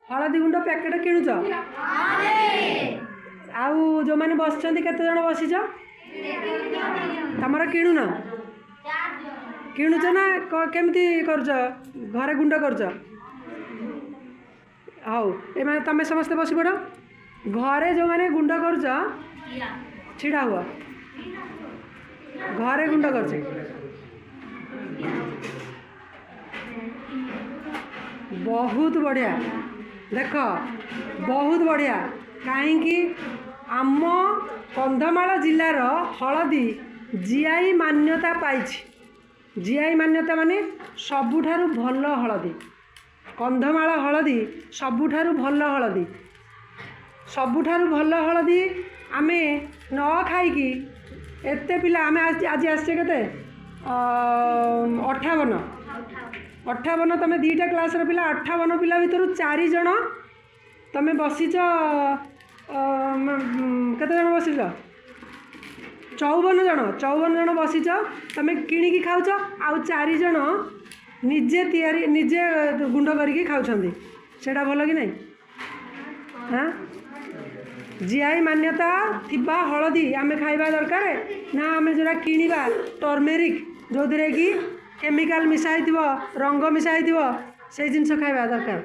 हलदी गुंड पैकेट किणुच आउ जो मैंने बसचंदी केते जण बसिच तमर किणुन किणुच ना केमती करुच घरे गुंड करुच हाउ ए माने तमे समस्त बसी पड़ घरे जो मैंने गुंड करुच छिड़ा हुआ घरे गुंड कर बहुत बढ़िया देख बहुत बढ़िया कहीं आम कंधमाल जिलार हलदी जीआई मान्यता पाई जीआई मान्यता माने सबुठारु भल हलदी कंधमाल हलदी सबुठारु भल हलदी सबुठारु भल हलदी आमे न खाई एते पिला आमे आज आसचे केते 58 तमें दीटा क्लास पिला 58 पिला भितर 4 जन तमें बसीच केते जन बसीच 54 जन बसीच तमें किणिकी खाऊच आउ 4 जन निजे तैयारी निजे गुंड करके खाऊछंदी सेटा भल कि नहीं हाँ जीआई मान्यता थिबा हलदी आमे खाइबा दरकार ना आमे जोरा किनिबा टर्मेरिक जो थे कि केमिकल मिसाई थी रंग मिसाई थी से जिनस खाइबा दरकार